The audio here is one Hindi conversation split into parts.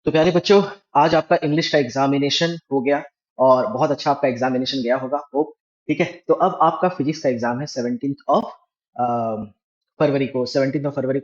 तो प्यारे बच्चों, आज आपका इंग्लिश का एग्जामिनेशन हो गया और बहुत अच्छा आपका एग्जामिनेशन गया होगा होप। ठीक है, तो अब आपका फिजिक्स का एग्जाम है 17 फरवरी को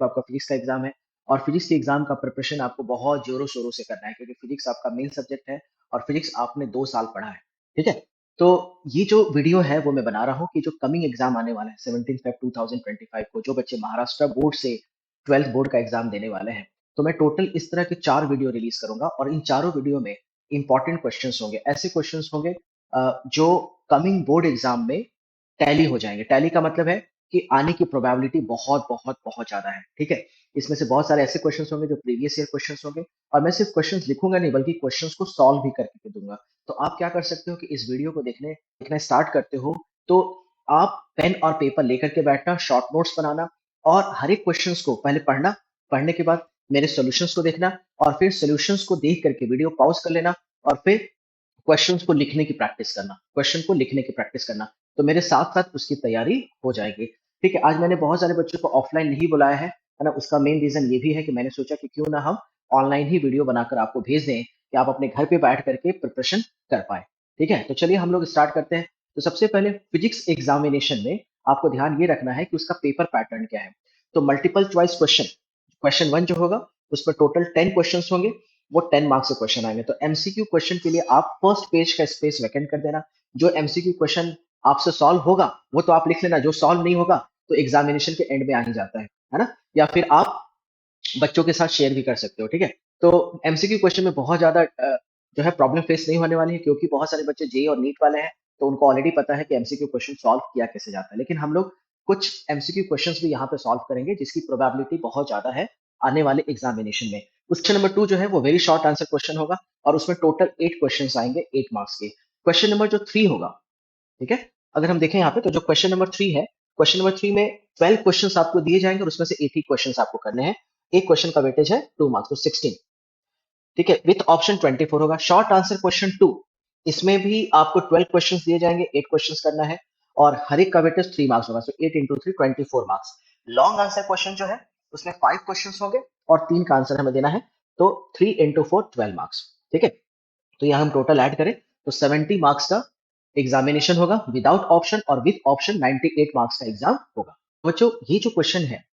आपका फिजिक्स का एग्जाम है। और फिजिक्स के एग्जाम का प्रिपरेशन आपको बहुत जोरों शोरों से करना है, क्योंकि फिजिक्स आपका मेन सब्जेक्ट है और फिजिक्स आपने 2 साल पढ़ा है। ठीक है, तो ये जो वीडियो है वो मैं बना रहा हूँ कि जो कमिंग एग्जाम आने वाला है 17 Feb 2025 को, जो बच्चे महाराष्ट्र बोर्ड से 12th बोर्ड का एग्जाम देने वाले हैं, तो मैं टोटल इस तरह के 4 वीडियो रिलीज करूंगा और इन चारों वीडियो में इंपॉर्टेंट क्वेश्चंस होंगे, ऐसे क्वेश्चंस होंगे जो कमिंग बोर्ड एग्जाम में टैली हो जाएंगे। टैली का मतलब है कि आने की प्रोबेबिलिटी बहुत बहुत बहुत ज्यादा है। ठीक है, इसमें से बहुत सारे ऐसे क्वेश्चंस होंगे जो प्रीवियस ईयर क्वेश्चंस होंगे, और मैं सिर्फ क्वेश्चंस लिखूंगा नहीं बल्कि क्वेश्चंस को सॉल्व भी करके दूंगा। तो आप क्या कर सकते हो कि इस वीडियो को देखना स्टार्ट करते हो तो आप पेन और पेपर लेकर के बैठना, शॉर्ट नोट्स बनाना और हर एक क्वेश्चंस को पहले पढ़ना। पढ़ने के बाद मेरे सॉल्यूशंस को देखना और फिर सॉल्यूशंस को देख करके वीडियो पॉज कर लेना और फिर क्वेश्चंस को लिखने की प्रैक्टिस करना, क्वेश्चन को लिखने की प्रैक्टिस करना। तो मेरे साथ साथ उसकी तैयारी हो जाएगी। ठीक है, आज मैंने बहुत सारे बच्चों को ऑफलाइन नहीं बुलाया है ना। उसका मेन रीजन ये भी है कि मैंने सोचा कि क्यों ना हम ऑनलाइन ही वीडियो बनाकर आपको भेज दें कि आप अपने घर पे बैठ करके प्रिपरेशन कर पाए। ठीक है, तो चलिए हम लोग स्टार्ट करते हैं। तो सबसे पहले फिजिक्स एग्जामिनेशन में आपको ध्यान ये रखना है कि उसका पेपर पैटर्न क्या है। तो multiple choice question, question one जो होगा उसमें टोटल 10 क्वेश्चन होंगे, वो 10 मार्क्स के क्वेश्चन आएंगे। तो एमसीक्यू क्वेश्चन के लिए आप फर्स्ट पेज का स्पेस वैकेंट कर देना। जो एमसीक्यू क्वेश्चन आपसे सॉल्व होगा वो तो आप लिख लेना, जो सॉल्व नहीं होगा तो एग्जामिनेशन के एंड में आ ही जाता है ना। या फिर आप बच्चों के साथ शेयर भी कर सकते हो। ठीक है, तो एमसीक्यू क्वेश्चन में बहुत ज्यादा जो है प्रॉब्लम फेस नहीं होने वाली है, क्योंकि बहुत सारे बच्चे जेई और नीट वाले हैं, तो उनको ऑलरेडी पता है कि एमसीक्यू क्वेश्चन सॉल्व किया कैसे जाता है। लेकिन हम लोग कुछ एमसीक्यू क्वेश्चंस भी यहाँ पे सॉल्व करेंगे जिसकी प्रोबेबिलिटी बहुत ज्यादा है आने वाले एग्जामिनेशन में। क्वेश्चन नंबर 2 जो है वो वेरी शॉर्ट आंसर क्वेश्चन होगा और उसमें टोटल 8 क्वेश्चन आएंगे 8 मार्क्स के। क्वेश्चन नंबर जो 3 होगा, ठीक है, अगर हम देखें यहाँ पे तो जो क्वेश्चन नंबर 3 है, क्वेश्चन नंबर 3 में 12 क्वेश्चंस आपको दिए जाएंगे और उसमें से 8 ही क्वेश्चंस आपको करने हैं। एक क्वेश्चन का वेटेज है 2 मार्क्स, तो 16। ठीक है, विथ ऑप्शन 24 होगा। शॉर्ट आंसर क्वेश्चन 2, इसमें भी आपको 12 क्वेश्चंस दिए जाएंगे, 8 क्वेश्चंस करना है और हर एक का वेटेज 3 मार्क्स होगा, सो 8 × 3 24 मार्क्स। लॉन्ग आंसर क्वेश्चन जो है उसमें 5 क्वेश्चंस होंगे और 3 का आंसर हमें देना है, तो 3 × 4 12 मार्क्स। ठीक है, तो यहाँ हम टोटल ऐड करें तो 70 मार्क्स का एग्जामिनेशन होगा विदाउट ऑप्शन, और विद ऑप्शन 98 मार्क्स का एग्जाम होगा। बच्चों, ये जो क्वेश्चन है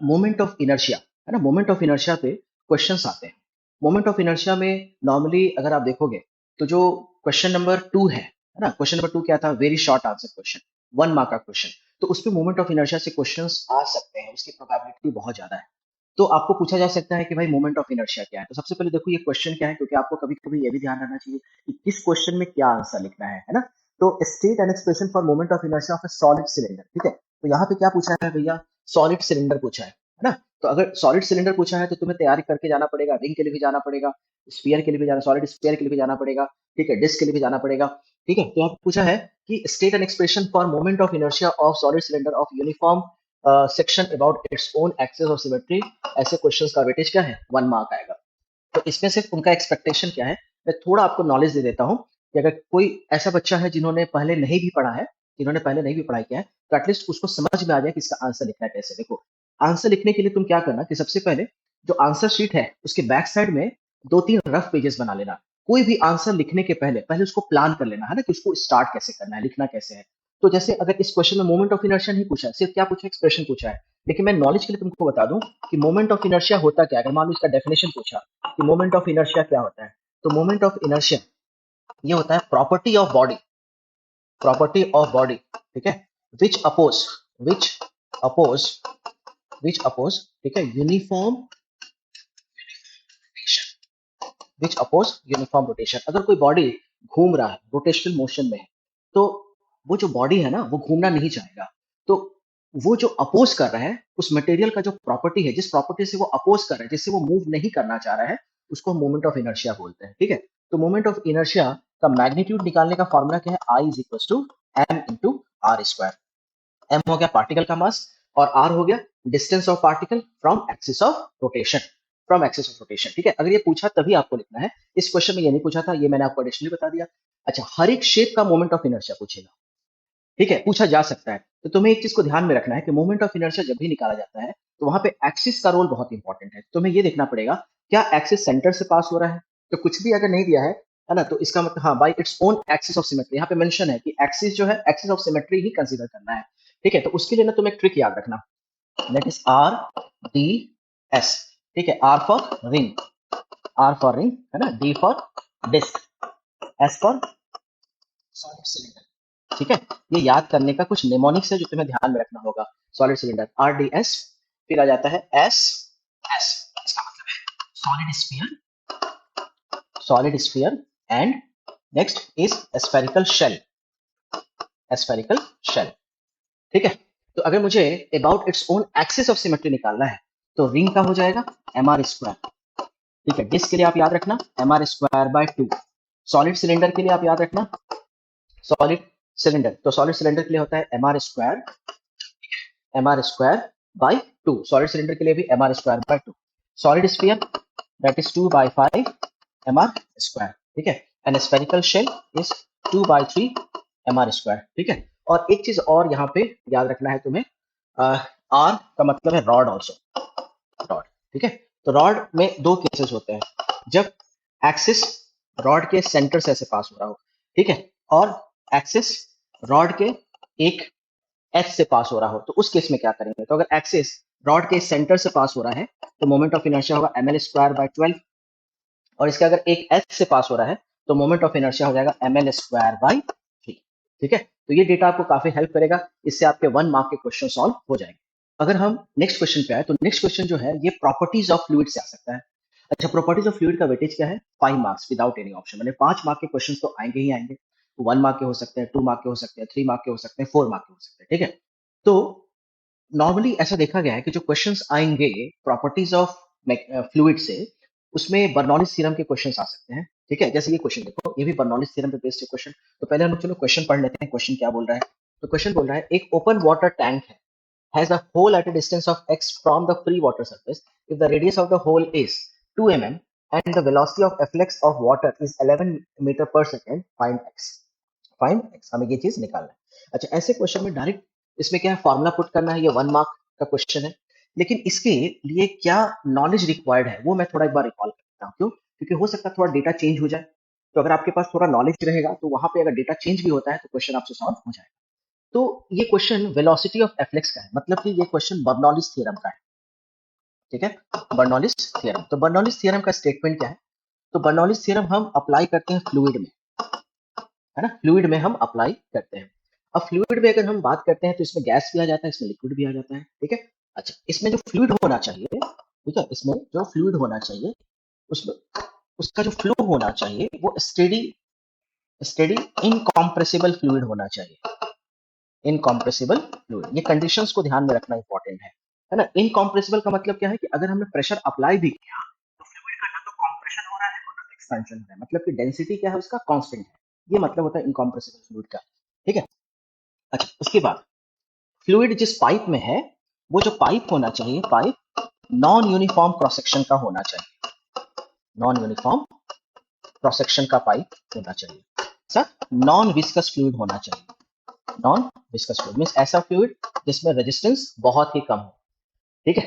मोमेंट ऑफ इनर्शिया है ना, मोमेंट ऑफ इनर्शिया पे क्वेश्चंस आते हैं। मोमेंट ऑफ इनर्शिया में नॉर्मली अगर आप देखोगे तो जो क्वेश्चन नंबर 2 है ना, क्वेश्चन नंबर 2 क्या था, very short answer question, 1 mark का क्वेश्चन। तो उस पे मोमेंट ऑफ इनर्शिया से क्वेश्चंस आ सकते हैं, उसकी प्रोबेबिलिटी बहुत ज्यादा है। तो आपको पूछा जा सकता है कि भाई मोमेंट ऑफ इनर्शिया क्या है। तो सबसे पहले देखो ये क्वेश्चन क्या है, क्योंकि आपको कभी कभी ये भी ध्यान रखना चाहिए कि किस क्वेश्चन में क्या आंसर लिखना है ना। तो state an expression for moment of inertia of A solid cylinder. ठीक है, तो यहाँ पे क्या पूछा है भैया, सॉलिड सिलेंडर पूछा है ना। तो अगर सॉलिड सिलेंडर पूछा है तो तुम्हें तैयारी करके जाना पड़ेगा, रिंग के लिए भी जाना पड़ेगा, स्फीयर के लिए भी जाना, सॉलिड स्फीयर के लिए भी जाना पड़ेगा, ठीक है, डिस्क के लिए भी जाना पड़ेगा। ठीक है, तो यहाँ पे पूछा है कि state an expression for moment of inertia of solid cylinder of uniform section about its own axis of symmetry. ऐसे क्वेश्चंस का वेटेज क्या है, 1 मार्क आएगा। तो इसमें सिर्फ उनका एक्सपेक्टेशन क्या है, मैं थोड़ा आपको नॉलेज दे देता हूँ कि अगर कोई ऐसा बच्चा है जिन्होंने पहले नहीं भी पढ़ा है, जिन्होंने पहले नहीं भी पढ़ाई किया है, तो एटलीस्ट उसको समझ में आ जाए कि इसका आंसर लिखना है कैसे। देखो, आंसर लिखने के लिए तुम क्या करना कि सबसे पहले जो आंसर शीट है उसके बैक साइड में 2-3 रफ पेजेस बना लेना। कोई भी आंसर लिखने के पहले पहले उसको प्लान कर लेना है ना, कि उसको स्टार्ट कैसे करना है, लिखना कैसे है। तो जैसे अगर इस क्वेश्चन में मोमेंट ऑफ इनर्शिया नहीं पूछा है, सिर्फ क्या पूछा है, एक्सप्रेशन पूछा है। लेकिन मैं नॉलेज के लिए तुमको बता दूं कि मोमेंट ऑफ इनर्शिया होता क्या है। अगर मान लो इसका डेफिनेशन पूछा कि मोमेंट ऑफ इनर्शिया क्या होता है, तो मोमेंट ऑफ इनर्शिया ये होता है property of body, property of body, ठीक है, which oppose which oppose which oppose ठीक है, uniform which oppose uniform rotation. अगर कोई बॉडी घूम रहा है, रोटेशनल मोशन में है, तो वो जो बॉडी है ना वो घूमना नहीं चाहेगा। तो वो जो अपोज कर रहा है उस मटेरियल का जो प्रॉपर्टी है, जिस प्रॉपर्टी से वो अपोज कर रहा है, जिससे वो मूव नहीं करना चाह रहा है, उसको मोमेंट ऑफ इनर्शिया बोलते हैं। ठीक है, तो मोमेंट ऑफ इनर्शिया का मैग्नीट्यूड निकालने का फॉर्मूला क्या है, I is equal to M into R square. M हो गया पार्टिकल का मास और आर हो गया distance of particle from axis of rotation, from axis of rotation. ठीक है, अगर ये पूछा तभी आपको लिखना है, इस क्वेश्चन में ये नहीं पूछा था, ये मैंने आपको एडिशनली बता दिया। अच्छा, हर एक शेप का मोमेंट ऑफ इनर्शिया पूछेगा, ठीक है, पूछा जा सकता है। तो तुम्हें एक चीज को ध्यान में रखना है कि मोमेंट ऑफ इनर्शिया जब भी निकाला जाता है तो वहां पे एक्सिस का रोल बहुत इंपॉर्टेंट है। तुम्हें ये देखना पड़ेगा क्या एक्सिस सेंटर से पास हो रहा है। तो कुछ भी अगर नहीं दिया है ना, तो इसका मतलब हाँ by its own axis of symmetry, यहाँ पे मेंशन है कि एक्सिस जो है axis of symmetry he consider करना है। ठीक है, तो उसके लिए ना तुम्हें एक ट्रिक याद रखना, that is R D S. ठीक है, R for ring, R for ring है ना, D for disc, S for solid cylinder. ठीक है, ये याद करने का कुछ निमोनिक्स है जो तुम्हें ध्यान में रखना होगा। Solid cylinder R D S, फिर आ जाता है एस एस, इसका मतलब है solid sphere, solid sphere and next is spherical shell, spherical shell. ठीक है, तो अगर मुझे about its own axis of symmetry निकालना है तो रिंग का हो जाएगा एम आर स्क्वायर। ठीक है, डिस्क के लिए आप याद रखना M R square by 2। Solid cylinder के लिए आप याद रखना सॉलिड सिलेंडर, तो सॉलिड सिलेंडर के लिए होता है M R square by 2। Solid cylinder के लिए भी M R square by 2। Solid sphere that is 2/5 M R square. ठीक है, and spherical shell is 2/3 M R square. ठीक है, और एक चीज और यहाँ पे याद रखना है तुम्हें, आर का मतलब है रॉड ऑल्सो, रॉड। ठीक है, तो रॉड में दो केसेस होते हैं, जब एक्सिस रॉड के सेंटर से ऐसे पास हो रहा हो, ठीक है, और एक्सिस रॉड के एक एच से पास हो रहा हो, तो उस केस में क्या करेंगे। तो अगर एक्सिस रॉड के सेंटर से पास हो रहा है तो मोमेंट ऑफ इनर्शिया होगा एम एल स्क्वायर बाय 12, और इसका अगर एक एच से पास हो रहा है तो मोमेंट ऑफ इनर्शिया हो जाएगा एम एल स्क्वायर बाई 3। ठीक है, तो ये डेटा आपको काफी हेल्प करेगा, इससे आपके 1 मार्क के क्वेश्चन सॉल्व हो जाएंगे। अगर हम नेक्स्ट क्वेश्चन पे आए तो नेक्स्ट क्वेश्चन जो है ये प्रॉपर्टीज ऑफ फ्लूइड से आ सकता है। अच्छा, प्रॉपर्टीज ऑफ फ्लूइड का वेटेज क्या है, 5 मार्क्स विदाउट एनी ऑप्शन, मतलब 5 मार्क के क्वेश्चन तो आएंगे ही आएंगे। 1 मार्क के हो सकते हैं, 2 मार्क के हो सकते हैं, 3 मार्क के हो सकते हैं, 4 मार्क के हो सकते हैं। ठीक है, तो नॉर्मली ऐसा देखा गया है कि जो क्वेश्चंस आएंगे प्रॉपर्टीज ऑफ फ्लूइड से, उसमें बर्नौलीज थ्योरम के क्वेश्चंस आ सकते हैं। ठीक है, जैसे ये क्वेश्चन देखो, ये भी बर्नौलीज थ्योरम पे बेस्ड है क्वेश्चन। तो पहले हम लोग चलो क्वेश्चन पढ़ लेते हैं, क्वेश्चन क्या बोल रहा है। तो क्वेश्चन बोल रहा है एक ओपन वाटर टैंक है, has a hole at a distance of x from the free water surface if the radius of the hole is 2 mm and the velocity of efflux of water is 11 meter per second, find x, fine x, हमें ये चीज निकालना है। अच्छा, ऐसे क्वेश्चन में डायरेक्ट इसमें क्या है, फॉर्मूला पुट करना है, ये 1 मार्क का क्वेश्चन है। लेकिन इसके लिए क्या नॉलेज रिक्वायर्ड है वो मैं थोड़ा एक बार रिकॉल करता हूँ। क्यों? क्योंकि हो सकता है थोड़ा डेटा चेंज हो जाए, तो अगर आपके पास थोड़ा नॉलेज रहेगा तो वहां पे अगर डेटा चेंज भी होता है तो क्वेश्चन आपसे सॉल्व हो जाएगा। तो ये क्वेश्चन वेलोसिटी ऑफ एफ्लेक्स का है, मतलब कि ये क्वेश्चन बर्नौलीज थ्योरम का है। ठीक है, बर्नौलीज थ्योरम, तो बर्नौलीज थ्योरम का स्टेटमेंट क्या है, तो बर्नौलीज थ्योरम हम अप्लाई करते हैं फ्लूइड में, है ना, फ्लूइड में हम अप्लाई करते हैं। अब फ्लूइड में अगर हम बात करते हैं तो इसमें गैस भी आ जाता है, इसमें लिक्विड भी आ जाता है। ठीक है, अच्छा, इसमें जो फ्लूइड होना चाहिए, ठीक है, इसमें जो फ्लूइड होना चाहिए उसमें उसका जो फ्लो होना चाहिए वो स्टेडी, स्टेडी इनकॉम्प्रेसिबल फ्लूइड होना चाहिए, इनकॉम्प्रेसिबल फ्लूइड। ये कंडीशंस को ध्यान में रखना इंपॉर्टेंट है ना। इनकॉम्प्रेसिबल का मतलब क्या है कि अगर हमने प्रेशर अप्लाई भी किया तो फ्लूइड का ना तो कॉम्प्रेशन हो रहा है और ना एक्सपेंशन हो रहा है, मतलब कि डेंसिटी क्या है उसका कांस्टेंट है। ये मतलब होता है इनकॉम्प्रेसिबल फ्लूइड का। ठीक है, अच्छा, उसके बाद फ्लूइड जिस पाइप में है वो जो पाइप होना चाहिए, pipe non uniform cross section का होना चाहिए, नॉन यूनिफॉर्म क्रॉस सेक्शन का पाइप होना चाहिए। सर, नॉन विस्कस फ्लूइड होना चाहिए, नॉन विस्कस फ्लूइड मींस ऐसा फ्लूइड जिसमें रेजिस्टेंस बहुत ही कम हो। ठीक है,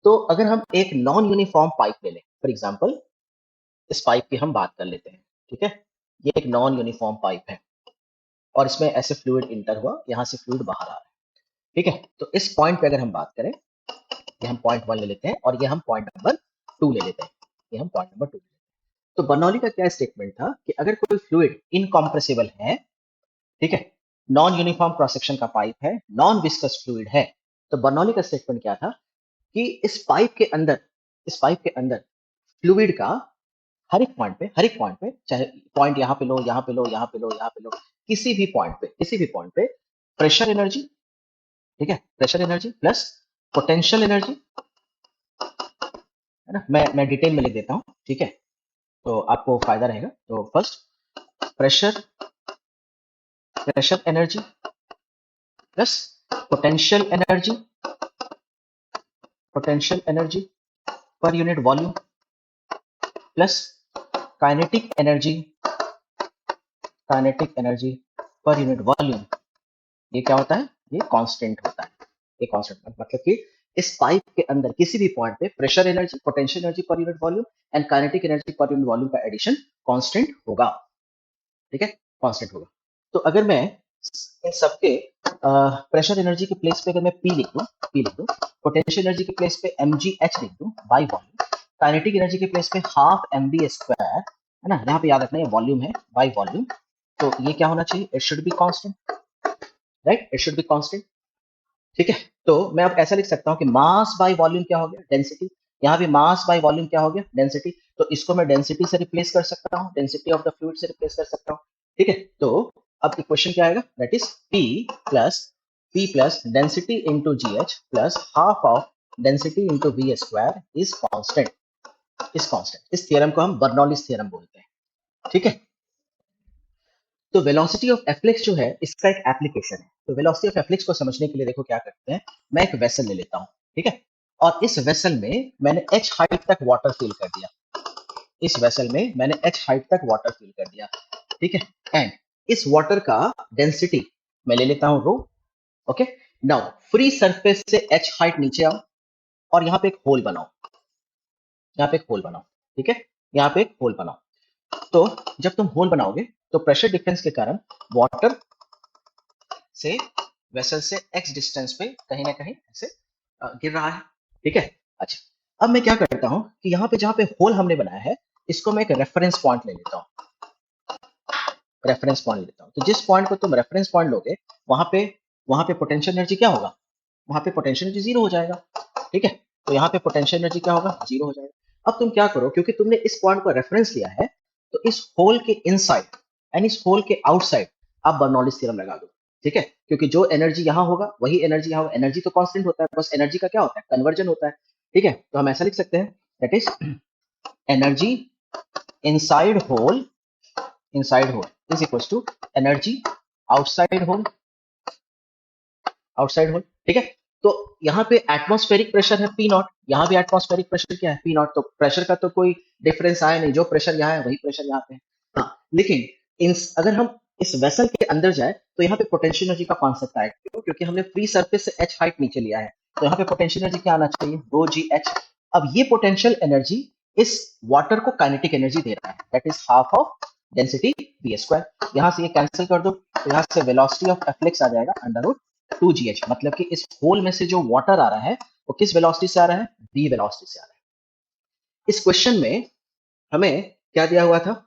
तो अगर हम एक नॉन यूनिफॉर्म पाइप ले लें, फॉर एग्जांपल इस पाइप की हम बात कर लेते हैं। ठीक है, ये एक नॉन यूनिफॉर्म पाइप है और इसमें ऐसे फ्लूइड इंटर हुआ, यहां से फ्लूइड बाहर आ रहा है। ठीक है, तो इस पॉइंट पे अगर हम बात करें, ये हम पॉइंट 1 ले लेते हैं और ये हम पॉइंट नंबर 2 ले लेते हैं, ये हम पॉइंट नंबर 2 ले लेते हैं। तो बर्नौली का क्या स्टेटमेंट था कि अगर कोई फ्लूइड इनकॉम्प्रेसिबल है, ठीक है, नॉन यूनिफॉर्म क्रॉस सेक्शन का पाइप है, नॉन विस्कस फ्लूइड है, तो बर्नौली का स्टेटमेंट क्या था कि इस पाइप के अंदर, इस पाइप के अंदर फ्लूइड का हर एक पॉइंट पे, हर एक पॉइंट पे, चाहे पॉइंट यहाँ पे लो, यहाँ पे लो, यहाँ पे लो, यहाँ पे लो, किसी भी पॉइंट पे, किसी भी पॉइंट पे प्रेशर एनर्जी, ठीक है, pressure energy plus potential energy, है ना, मैं डिटेल में लिख देता हूँ। ठीक है, तो आपको फायदा रहेगा। तो first pressure, pressure energy plus potential energy, potential energy per unit volume plus kinetic energy, kinetic energy per unit volume ये क्या होता है, ये कांस्टेंट होता है। ये कांस्टेंट मतलब कि इस पाइप के अंदर किसी भी पॉइंट पे pressure energy, potential energy per unit volume and kinetic energy per unit volume का एडिशन कांस्टेंट होगा। ठीक है, कांस्टेंट होगा। तो अगर मैं इन सबके प्रेशर एनर्जी के प्लेस पे अगर मैं पी लिख दूं, पोटेंशियल एनर्जी के प्लेस पे mgh लिख दूं बाई वॉल्यूम, काइनेटिक एनर्जी के प्लेस पे हाफ mv स्क्वायर, है ना, यहाँ पे याद रखना ये वॉल्यूम है बाई वॉल्यूम, तो ये क्या होना चाहिए, it should be constant, right, it should be constant. ठीक है, तो मैं अब ऐसा लिख सकता हूँ कि मास बाय वॉल्यूम क्या हो गया, डेंसिटी। यहाँ भी मास बाय वॉल्यूम क्या हो गया, डेंसिटी। तो इसको मैं डेंसिटी से रिप्लेस कर सकता हूँ, डेंसिटी ऑफ द फ्लूइड से रिप्लेस कर सकता हूँ। ठीक है, तो अब इक्वेशन क्या आएगा, that is P plus density into GH plus half of density into V square is constant, is constant. इस थियरम को हम बर्नौलीज थ्योरम बोलते हैं। ठीक है, तो वेलोसिटी ऑफ एफ्लिक्स जो है इसका एक एप्लीकेशन है। तो वेलोसिटी ऑफ एफ्लिक्स को समझने के लिए देखो क्या करते हैं, मैं एक वेसल ले लेता हूँ, ठीक है, और इस वेसल में मैंने h हाइट तक वाटर फिल कर दिया, इस वेसल में मैंने h हाइट तक वाटर फिल कर दिया, ठीक है, एंड इस वाटर का डेंसिटी मैं ले लेता हूँ रो। ओके, नाउ फ्री सरफेस से h हाइट नीचे आओ और यहाँ पे एक होल बनाओ, यहाँ पे एक होल बनाओ, ठीक है, यहाँ पे एक होल बनाओ। तो जब तुम होल बनाओगे तो प्रेशर डिफरेंस के कारण वाटर से वेसल से x डिस्टेंस पे कहीं ना कहीं ऐसे गिर रहा है। ठीक है, अच्छा, अब मैं क्या करता हूं कि यहाँ पे जहां पे होल हमने बनाया है इसको मैं एक रेफरेंस पॉइंट ले लेता हूँ, रेफरेंस पॉइंट ले लेता हूँ। तो जिस पॉइंट को तुम रेफरेंस पॉइंट लोगे वहां पे पोटेंशियल एनर्जी क्या होगा, वहां पे पोटेंशियल एनर्जी जीरो हो जाएगा। ठीक है, तो यहाँ पे पोटेंशियल एनर्जी क्या होगा, जीरो हो जाएगा। अब तुम क्या करो, क्योंकि तुमने इस पॉइंट को रेफरेंस लिया है, तो इस होल के इनसाइड एंड इस होल के आउटसाइड आप बर्नौलीज थ्योरम लगा दो। ठीक है, क्योंकि जो एनर्जी यहाँ होगा वही एनर्जी यहाँ होगा। एनर्जी तो कांस्टेंट होता है, बस एनर्जी का क्या होता है, कन्वर्जन होता है। ठीक है, तो हम ऐसा लिख सकते हैं, that is energy inside hole, inside hole is equal to energy outside hole, outside hole. ठीक है, तो यहाँ पे एटमॉस्फेरिक प्रेशर है पी नॉट, यहाँ भी एटमॉस्फेरिक प्रेशर क्या है, पी नॉट। तो प्रेशर का तो कोई डिफरेंस आया नहीं, जो प्रेशर यहाँ है वही प्रेशर यहाँ पे है। हाँ, लेकिन इन अगर हम इस वेसल के अंदर जाए तो यहाँ पे पोटेंशियल एनर्जी का कॉन्सेप्ट आएगा। क्यों? क्योंकि हमने फ्री सरफेस से h हाइट नीचे लिया है, तो यहाँ पे पोटेंशियल एनर्जी क्या आना चाहिए, रो जी एच। अब ये पोटेंशियल एनर्जी इस वाटर को काइनेटिक एनर्जी दे रहा है, that is half of density v square. यहाँ से ये कैंसिल कर दो, तो यहाँ से वेलोसिटी ऑफ एफ्लिक्स आ जाएगा अंडर रूट 2gh, मतलब कि इस होल में से जो वाटर आ रहा है वो किस वेलोसिटी से आ रहा है, v वेलोसिटी से आ रहा है। इस क्वेश्चन में हमें क्या दिया हुआ था,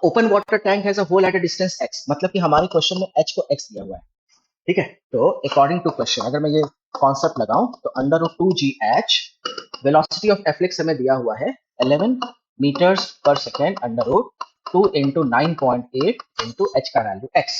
open water tank has a hole at a distance x, मतलब कि हमारे क्वेश्चन में h को x दिया हुआ है। ठीक है, तो अकॉर्डिंग टू क्वेश्चन अगर मैं ये कॉन्सेप्ट लगाऊं तो under root 2gh velocity of efflux हमें दिया हुआ है 11 मीटर्स पर second under root 2 into 9.8 into H का वैल्यू x।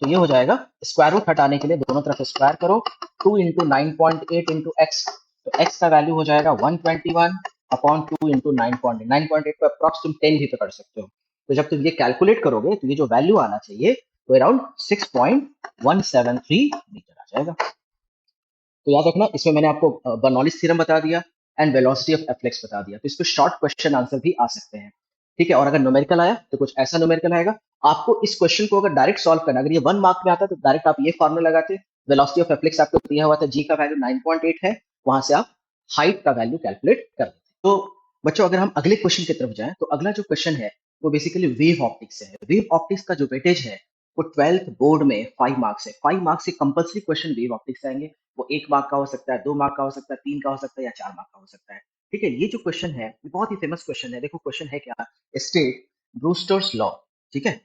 तो ये हो जाएगा, स्क्वायर रूट हटाने के लिए दोनों तरफ स्क्वायर करो, 2 इंटू 9.8 इंटू एक्स, तो x का वैल्यू हो जाएगा 121 अपॉन 2 इंटू 9.8 को अप्रॉक्स तुम 10 भी पकड़ सकते हो। तो जब तुम ये कैलकुलेट करोगे तो ये जो वैल्यू आना चाहिए वो अराउंड 6.173 मीटर आ जाएगा। तो याद रखना, इसमें मैंने आपको बर्नौलीज थ्योरम बता दिया एंड वेलोसिटी ऑफ एफ्लिक्स बता दिया, तो इस पे शॉर्ट क्वेश्चन आंसर भी आ सकते हैं। ठीक है, और अगर न्यूमेरिकल आया तो कुछ ऐसा न्यूमेरिकल आएगा, आपको इस क्वेश्चन को अगर डायरेक्ट सॉल्व करना, अगर ये 1 मार्क में आता तो डायरेक्ट आप ये फॉर्मूला लगाते, वेलोसिटी ऑफ एफ्लिक्स आपको दिया हुआ था, जी का वैल्यू 9.8 है, वहां से आप हाइट का वैल्यू कैलकुलेट कर लेते। तो बच्चों अगर हम अगले क्वेश्चन की तरफ जाएं तो अगला जो क्वेश्चन है वो बेसिकली वेव ऑप्टिक्स से है। वेव ऑप्टिक्स का जो वेटेज है वो 12th बोर्ड में 5 मार्क्स है, 5 मार्क्स से कंपल्सरी क्वेश्चन वेव ऑप्टिक्स आएंगे। वो 1 मार्क का हो सकता है, 2 मार्क का हो सकता है, 3 का हो सकता है या 4 मार्क का हो सकता है। ठीक है, ये जो क्वेश्चन है ये बहुत ही फेमस क्वेश्चन है। देखो क्वेश्चन है क्या, स्टेट ब्रूस्टर्स लॉ। ठीक है,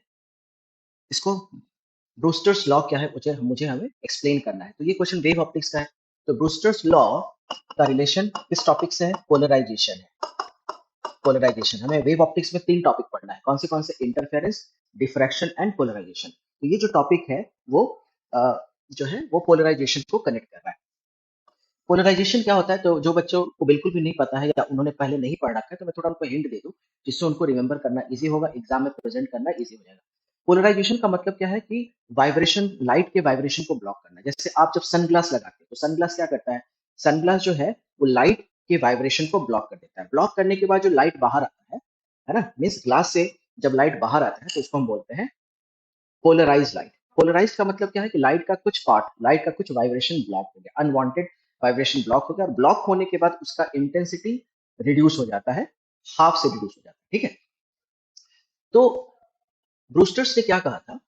इसको ब्रूस्टर्स लॉ क्या है मुझे मुझे हमें एक्सप्लेन करना है। तो ये क्वेश्चन वेव ऑप्टिक्स का है। तो ब्रूस्टर्स लॉ का रिलेशन किस टॉपिक से है, पोलराइजेशन है। पोलराइजेशन, हमें वेव ऑप्टिक्स में 3 टॉपिक पढ़ना है, कौन से, इंटरफेरेंस, डिफ्रैक्शन एंड पोलराइजेशन। तो ये जो टॉपिक है वो जो है वो पोलराइजेशन को कनेक्ट कर रहा है। पोलराइजेशन क्या होता है, तो जो बच्चों को बिल्कुल भी नहीं पता है या उन्होंने पहले नहीं पढ़ रखा है तो मैं थोड़ा उनको हिंट दे दूं, जिससे उनको रिमेंबर करना इजी होगा, एग्जाम में प्रेजेंट करना इजी हो जाएगा। पोलराइजेशन का मतलब क्या है कि वाइब्रेशन, लाइट के वाइब्रेशन को ब्लॉक करना। जैसे आप जब सनग्लास लगाते हैं तो सनग्लास क्या करता है, सनग्लास जो है वो लाइट के वाइब्रेशन को ब्लॉक कर देता है। ब्लॉक करने के बाद जो लाइट बाहर आता है ना, मीन्स ग्लास से जब लाइट बाहर आता है तो उसको हम बोलते हैं पोलराइज लाइट। पोलराइज का मतलब क्या है कि लाइट का कुछ पार्ट, लाइट का कुछ वाइब्रेशन ब्लॉक हो गया, अनवांटेड वाइब्रेशन ब्लॉक हो गया, और ब्लॉक होने के बाद उसका इंटेंसिटी रिड्यूस हो जाता है, हाफ से रिड्यूस हो जाता है, ठीक है। तो ब्रूस्टर्स ने क्या कहा था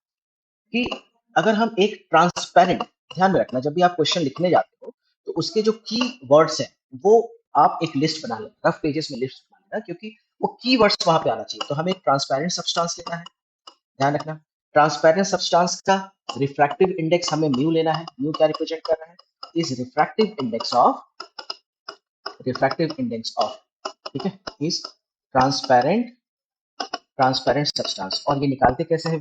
कि अगर हम एक ट्रांसपेरेंट, ध्यान में रखना जब भी आप क्वेश्चन लिखने जाते हो तो उसके जो की वर्ड्स हैं वो आप एक लिस्ट बना लेना, रफ पेजेस में लिस्ट बना लेना, क्योंकि वो की वर्ड्स वहां पे आना चाहिए। तो हमें एक ट्रांसपेरेंट सब्सटेंस लेना है, ध्यान रखना। ट्रांसपेरेंट सब्सटेंस का रिफ्रैक्टिव इंडेक्स हमें म्यू लेना है। म्यू क्या रिप्रेजेंट कर रहा है? इज रिफ्रैक्टिव इंडेक्स ऑफ, ठीक है, इज ट्रांसपेरेंट सब्सटेंस। और ये निकालते कैसे हैं?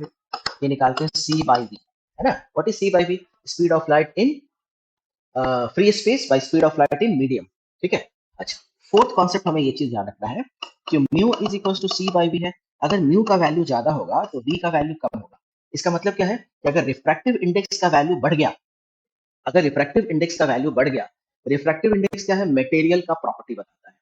ये निकालते हैं सी बाई वी, है ना। What is C by V? Speed of light in free space by speed of light in medium, ठीक है। अच्छा, फोर्थ कॉन्सेप्ट हमें ये चीज ध्यान रखना है कि mu is equal to C by V है। अगर म्यू का वैल्यू ज्यादा होगा तो वी का वैल्यू कम होगा। इसका मतलब क्या है कि अगर रिफ्रैक्टिव इंडेक्स का वैल्यू बढ़ गया, अगर रिफ्रैक्टिव इंडेक्स का वैल्यू बढ़ गया, रिफ्रैक्टिव इंडेक्स क्या है? मटेरियल का प्रॉपर्टी बताता है।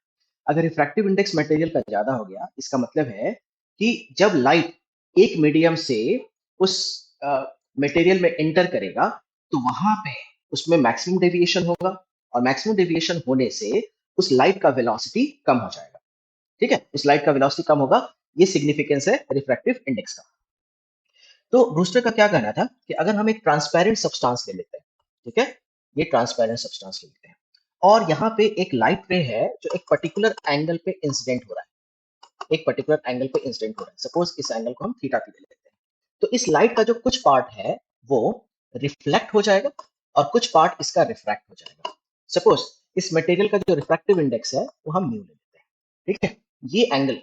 अगर रिफ्रैक्टिव इंडेक्स मटेरियल का ज्यादा हो गया, इसका मतलब है कि जब लाइट एक मीडियम से उस मटेरियल में एंटर करेगा तो वहां पे उसमें मैक्सिमम डेविएशन होगा, और मैक्सिमम डेविएशन होने से उस लाइट का वेलोसिटी कम हो जाएगा, ठीक है। उस लाइट का वेलोसिटी कम होगा, ये सिग्निफिकेंस है रिफ्रैक्टिव इंडेक्स का। तो ब्रूस्टर का क्या कहना था कि अगर हम एक ट्रांसपेरेंट सब्सटेंस ले लेते हैं, ठीक है, ये ट्रांसपेरेंट सब्सटेंस ले लेते हैं, और यहाँ पे एक लाइट रे है जो एक पर्टिकुलर एंगल पे इंसिडेंट हो रहा है, एक पर्टिकुलर एंगल पे इंसिडेंट हो रहा है। सपोज इस एंगल को हम थीटा पी ले लेते हैं। तो इस लाइट का जो कुछ पार्ट है वो रिफ्लेक्ट हो जाएगा और कुछ पार्ट इसका रिफ्रैक्ट हो जाएगा। सपोज इस मटेरियल का जो रिफ्रैक्टिव इंडेक्स है वो हम म्यू ले लेते हैं, ठीक है। ये एंगल,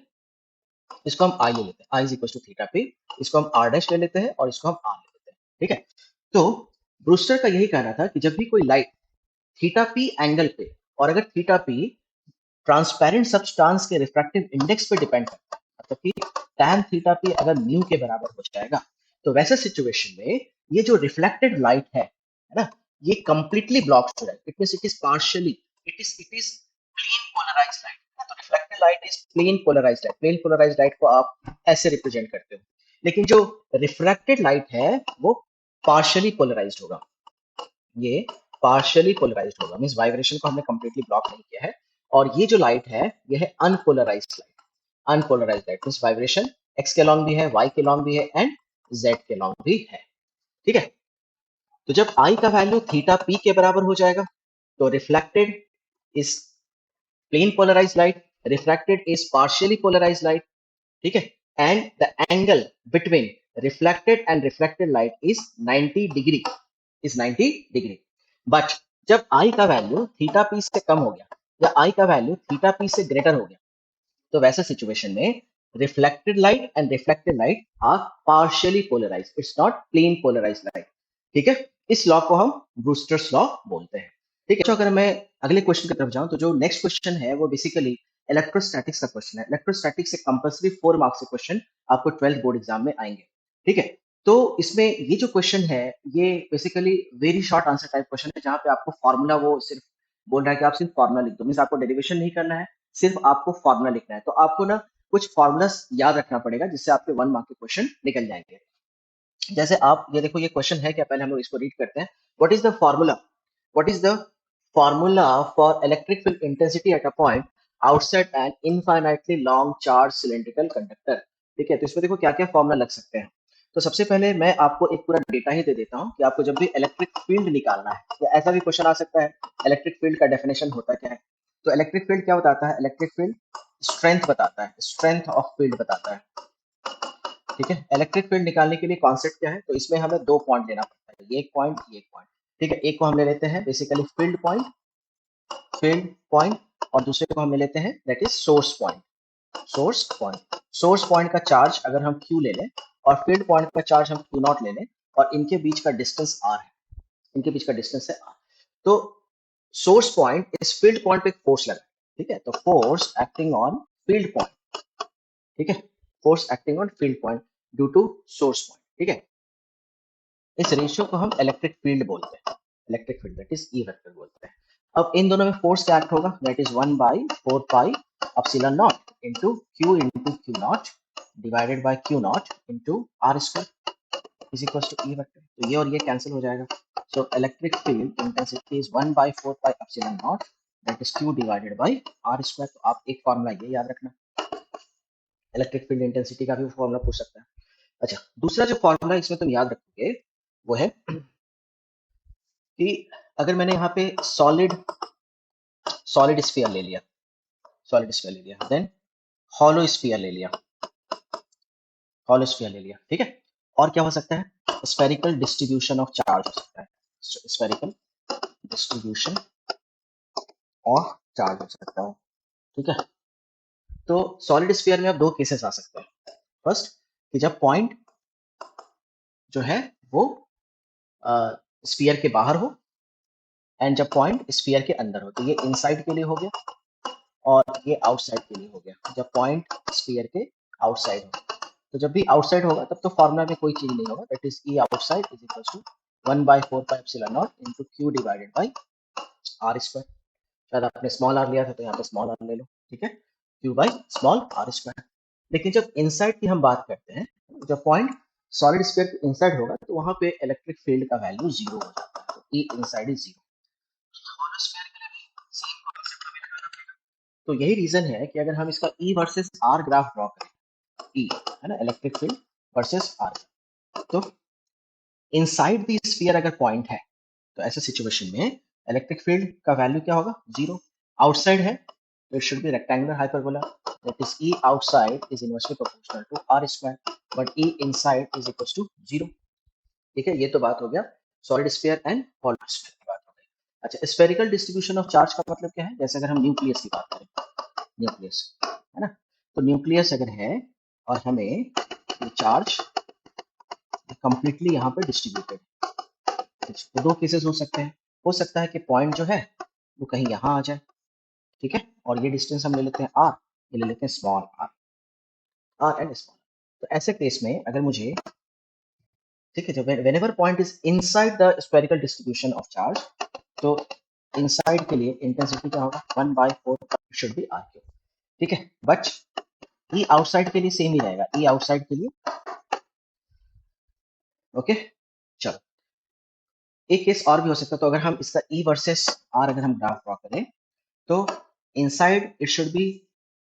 इसको हम आई ले लेते हैं, I is equal to theta P. इसको हम आर डैश ले लेते हैं और इसको हम आर ले लेते हैं, ठीक है। तो ब्रूस्टर का यही कहना था कि जब भी कोई लाइट थीटा पी एंगल पे, और अगर थीटा पी ट्रांसपेरेंट सब्सटेंस के रिफ्रैक्टिव इंडेक्स पे डिपेंड करता है, मतलब कि tan थीटा पी अगर म्यू के बराबर हो जाएगा, तो वैसे सिचुएशन में ये जो रिफ्लेक्टेड लाइट है ना, ये कंप्लीटली ब्लॉक हो जाएगा। It means it is partially, it is plane polarised light. तो reflected light is plane polarised light. Plane polarised light को आप ऐसे रिप्रेजेंट करते हो, लेकिन जो रिफ्रैक्टेड लाइट है वो पार्शियली पोलराइज्ड होगा। ये पार्शियली पोलराइज्ड होगा, मींस वाइब्रेशन को हमने कंप्लीटली ब्लॉक नहीं किया है। और ये जो लाइट है ये है unpolarised light. Unpolarised light means vibration x के लॉन्ग भी है, वाई के लॉन्ग भी है, एंड जेड के लॉन्ग भी है, ठीक है। तो जब आई का वैल्यू थीटा पी के बराबर हो जाएगा तो reflected is plane polarised light, refracted is partially polarized light, ठीक है। And the angle between reflected light is 90 degree, is 90 degree. But जब आई का वैल्यू थीटा पी से कम हो गया या आई का वैल्यू थीटा पी से ग्रेटर हो गया, तो वैसे सिचुएशन में reflected light are partially polarized, it's not plane polarised light, ठीक है। इस लॉ को हम ब्रूस्टर्स लॉ बोलते हैं, ठीक है। तो अगर मैं अगले क्वेश्चन की तरफ जाऊं तो जो नेक्स्ट क्वेश्चन है वो बेसिकली इलेक्ट्रोस्टैटिक्स का क्वेश्चन है। इलेक्ट्रोस्टैटिक्स से कंपल्सरी 4 मार्क्स के क्वेश्चन आपको 12th बोर्ड एग्जाम में आएंगे, ठीक है। तो इसमें ये जो क्वेश्चन है ये basically very short answer type question है, जहां पे आपको फॉर्मूला वो सिर्फ बोल रहा है कि आप सिर्फ फॉर्मूला लिख दो, मींस आपको डेरिवेशन नहीं करना है, सिर्फ आपको फॉर्मूला लिखना है। तो आपको ना कुछ फॉर्मूलास याद रखना पड़ेगा जिससे आपके 1 मार्क के क्वेश्चन निकल जाएंगे। जैसे आप ये देखो, ये क्वेश्चन है क्या, पहले हम लोग इसको रीड करते हैं। What is the formula, what is the formula for electric field intensity at a point outside an infinitely long charge cylindrical conductor, ठीक है। तो इसमें देखो क्या क्या फॉर्मूला लग सकते हैं। तो सबसे पहले मैं आपको एक पूरा डेटा ही दे देता हूँ कि आपको जब भी इलेक्ट्रिक फील्ड निकालना है, या ऐसा भी क्वेश्चन आ सकता है इलेक्ट्रिक फील्ड का डेफिनेशन होता क्या है। तो इलेक्ट्रिक फील्ड क्या बताता है? इलेक्ट्रिक फील्ड स्ट्रेंथ बताता है, स्ट्रेंथ ऑफ फील्ड बताता है, ठीक है। इलेक्ट्रिक फील्ड निकालने के लिए कॉन्सेप्ट क्या है? तो इसमें हमें 2 पॉइंट लेना पड़ता है, ये एक पॉइंट, ये एक पॉइंट, ठीक है। एक को हम ले लेते हैं बेसिकली फील्ड पॉइंट, और दूसरे को हम ले लेते हैं that is source point. Source point का चार्ज अगर हम Q ले लें और फील्ड पॉइंट का चार्ज हम Q नॉट ले लें, और इनके बीच का डिस्टेंस R है, इनके बीच का डिस्टेंस है R। तो सोर्स पॉइंट इस फील्ड पॉइंट पे एक फोर्स लगा है, ठीक है। तो force acting on field point, ठीक है, force acting on field point due to source point, ठीक है। इस रेशियो को हम इलेक्ट्रिक फील्ड बोलते हैं, electric field that is E vector बोलते हैं। अब इन दोनों में फोर्स क्या एक्ट होगा? That is 1/4 pi epsilon nought into Q nought divided by Q nought into R square, is equal to E vector, तो ये और ये कैंसिल हो जाएगा। So electric field intensity is 1/4 pi epsilon nought that is q divided by r square. तो आप एक फॉर्मूला ये याद रखना, इलेक्ट्रिक फील्ड इंटेंसिटी का भी फॉर्मूला पूछ सकता है। अच्छा, दूसरा जो फॉर्मूला इसमें तुम याद रखोगे वो है कि अगर मैंने यहाँ पे सॉलिड सॉलिड स्फीयर ले लिया, सॉलिड स्फीयर ले लिया, देन हॉलो स्फीयर ले लिया, हॉलो स्फीयर ले लिया, ठीक है। और क्या हो सकता है, स्फेरिकल डिस्ट्रीब्यूशन ऑफ चार्ज हो सकता है, स्फेरिकल डिस्ट्रीब्यूशन ऑफ चार्ज हो सकता है, ठीक है। तो सॉलिड स्फीयर में अब दो केसेस आ सकते हैं। फर्स्ट कि जब पॉइंट जो है वो स्फीयर के बाहर हो, एंड जब पॉइंट स्फीयर के अंदर हो। तो ये इनसाइड के लिए हो गया और ये आउटसाइड के लिए हो गया, जब पॉइंट स्फीयर के आउटसाइड हो। तो जब भी आउटसाइड होगा तब तो फॉर्मूला में कोई चेंज नहीं होगा, that is E outside is equal to 1/4 pi epsilon nought into q divided by r square. शायद आपने स्मॉल r लिया था तो यहाँ पे स्मॉल r ले लो, ठीक है, q by small r square. लेकिन जब इनसाइड की हम बात करते हैं, जब पॉइंट सॉलिड स्फीयर के इनसाइड होगा तो वहां पे इलेक्ट्रिक फील्ड का वैल्यू जीरो हो जाता है, तो ई इनसाइड इज जीरो। तो यही रीजन है कि अगर हम इसका ई वर्सेस आर ग्राफ ड्रॉ करें, ई है ना, इलेक्ट्रिक फील्ड वर्सेस आर, तो इनसाइड द स्फीयर अगर पॉइंट है तो ऐसे सिचुएशन में इलेक्ट्रिक फील्ड का वैल्यू क्या होगा, जीरो। आउटसाइड है तो it should be rectangular hyperbola, that is E outside is inversely proportional to R square, but E inside is equal to zero, ठीक है। ये तो बात हो गया solid sphere and hollow sphere की बात हो गई। अच्छा, स्फेरिकल डिस्ट्रीब्यूशन ऑफ चार्ज का मतलब क्या है, जैसे अगर हम न्यूक्लियस की बात करें, न्यूक्लियस है ना, तो न्यूक्लियस अगर है और हमें ये चार्ज कंप्लीटली यहाँ पे डिस्ट्रीब्यूटेड, तो दो केसेस हो सकते हैं। हो सकता है कि पॉइंट जो है वो कहीं यहाँ आ जाए, ठीक है, और ये डिस्टेंस हम ले लेते हैं आर, ये ले लेते हैं small R, R and small. तो ऐसे केस में अगर मुझे, ठीक है, जब whenever point is inside the spherical distribution of charge, तो इनसाइड के लिए इंटेंसिटी क्या होगा, 1/4 शुड बी आर क्यू, ठीक है। बट ई आउटसाइड के लिए सेम ही रहेगा, ई आउटसाइड के लिए, ओके। चलो, एक केस और भी हो सकता है। तो अगर हम इसका ई वर्सेस आर अगर हम ग्राफ ड्रॉ करें, तो inside it should be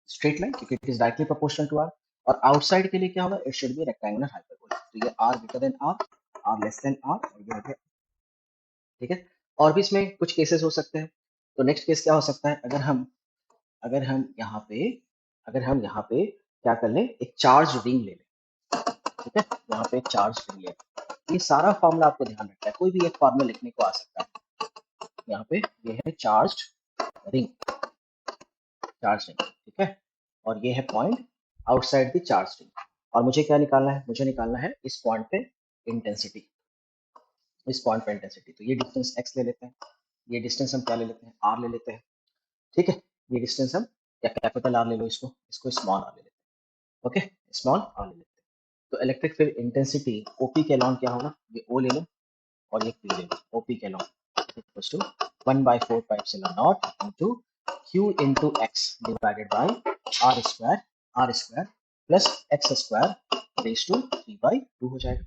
straight line क्योंकि it is directly proportional to R, और आउटसाइड के लिए क्या होगा, it should be rectangular hyperbola. तो ये R greater than R less than R, और ये हो गया, ठीक है। और भी इसमें कुछ केसेस हो सकते हैं। तो नेक्स्ट केस क्या हो सकता है, अगर हम यहाँ पे क्या कर लें, एक चार्ज रिंग ले लें, ठीक है, यहाँ पे एक चार्ज रिंग ले लें। ये सारा फॉर्मूला आपको ध्यान रखना है, कोई भी एक फॉर्मूला लिखने को आ सकता है। यहाँ पे ये है चार्ज रिंग, ठीक है, और ये है point outside the charge ring, और मुझे क्या निकालना है, मुझे निकालना है इस पॉइंट पे इंटेंसिटी, इस पॉइंट पे इंटेंसिटी। तो ये डिस्टेंस x ले लेते हैं, ये डिस्टेंस हम क्या ले लेते हैं, r ले लेते हैं, ठीक है। ये डिस्टेंस हम, या कैपिटल R ले लो, इसको स्मॉल r ले लेते हैं, ओके, स्मॉल r ले लेते हैं। तो इलेक्ट्रिक फील्ड इंटेंसिटी OP के अलॉन्ग क्या होगा, ये O ले लो और ये P ले लो, OP के along equals to 1/4 pi epsilon nought into Q into x divided by r square plus x square raise to 3/2 हो जाएगा,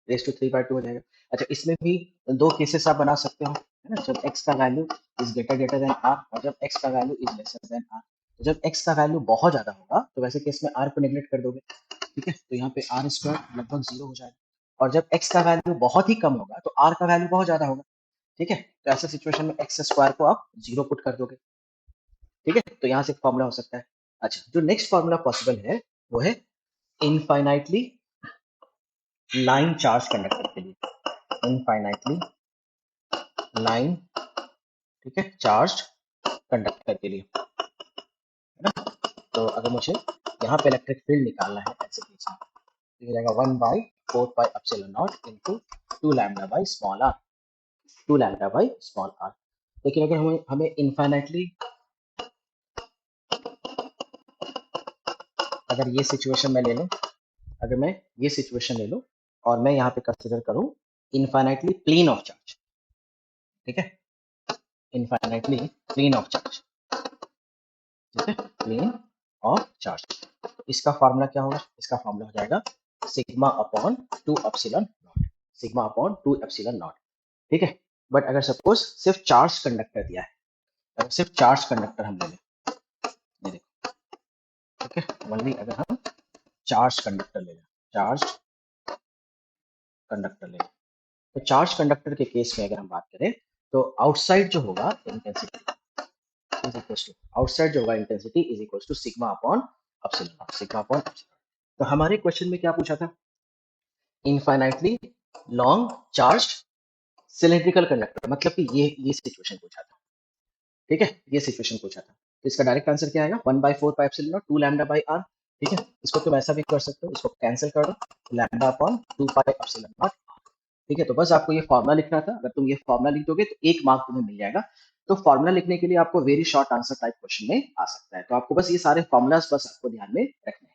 रेज टू 3/2 हो जाएगा। अच्छा, इसमें भी दो केसेस आप बना सकते हो, है ना, जब x का value is greater than r और जब x का value is lesser than r। तो जब x का वैल्यू बहुत ज्यादा होगा तो वैसे केस में r को नेग्लेक्ट कर दोगे, ठीक है, तो यहाँ पे r स्क्वायर लगभग जीरो हो जाएगा। और जब x का वैल्यू बहुत ही कम होगा तो r का वैल्यू बहुत ज्यादा होगा, ठीक है, तो ऐसे सिचुएशन में x स्क्वायर को आप जीरो पुट कर दोगे, ठीक है। तो यहाँ से एक फॉर्मूला हो सकता है। अच्छा, जो नेक्स्ट फॉर्मूला पॉसिबल है वो है इनफाइनाइटली लाइन चार्ज कंडक्टर के लिए, इनफाइनाइटली लाइन, ठीक है, चार्ज कंडक्टर के लिए, है ना। तो अगर मुझे यहाँ पे इलेक्ट्रिक फील्ड निकालना है ऐसे केस में, तो ये रहेगा 1/4 pi epsilon nought into 2 lambda by small R, 2 lambda by small R. लेकिन अगर हमें हमें इनफाइनाइटली, अगर ये सिचुएशन में ले लूँ, अगर मैं ये सिचुएशन ले लूँ और मैं यहाँ पे कंसिडर करूँ इनफाइनाइटली प्लेन ऑफ चार्ज, ठीक है, इनफाइनाइटली प्लेन ऑफ चार्ज, ठीक है, प्लेन ऑफ चार्ज। तो इसका फॉर्मूला क्या होगा, इसका फॉर्मूला हो जाएगा sigma upon 2 epsilon nought, sigma upon 2 epsilon not, ठीक है। बट अगर सपोज सिर्फ चार्ज कंडक्टर दिया है, अगर सिर्फ चार्ज कंडक्टर हम ले लें, ये देखो, ठीक है, ओनली अगर हम चार्ज कंडक्टर ले लें, चार्ज कंडक्टर ले लें, तो चार्ज कंडक्टर के केस में अगर हम बात करें तो आउटसाइड जो होगा intensity is equal to, outside जो होगा intensity is equal to sigma upon epsilon nought, sigma upon epsilon. तो हमारे क्वेश्चन में क्या पूछा था, infinitely long charge cylindrical conductor, मतलब कि ये सिचुएशन पूछा था, ठीक है, ये सिचुएशन पूछा था। तो इसका डायरेक्ट आंसर क्या आएगा, 1/4 pi epsilon nought 2 lambda by R, ठीक है। इसको तुम ऐसा भी कर सकते हो, इसको कैंसिल कर दो, lambda upon 2 pi epsilon not, ठीक है। तो बस आपको ये फॉर्मूला लिखना था, अगर तुम ये फॉर्मूला लिख दोगे तो 1 मार्क तुम्हें मिल जाएगा। तो फॉर्मूला लिखने के लिए आपको very short answer type question में आ सकता है, तो आपको बस ये सारे फॉर्मूलाज बस आपको ध्यान में रखने हैं।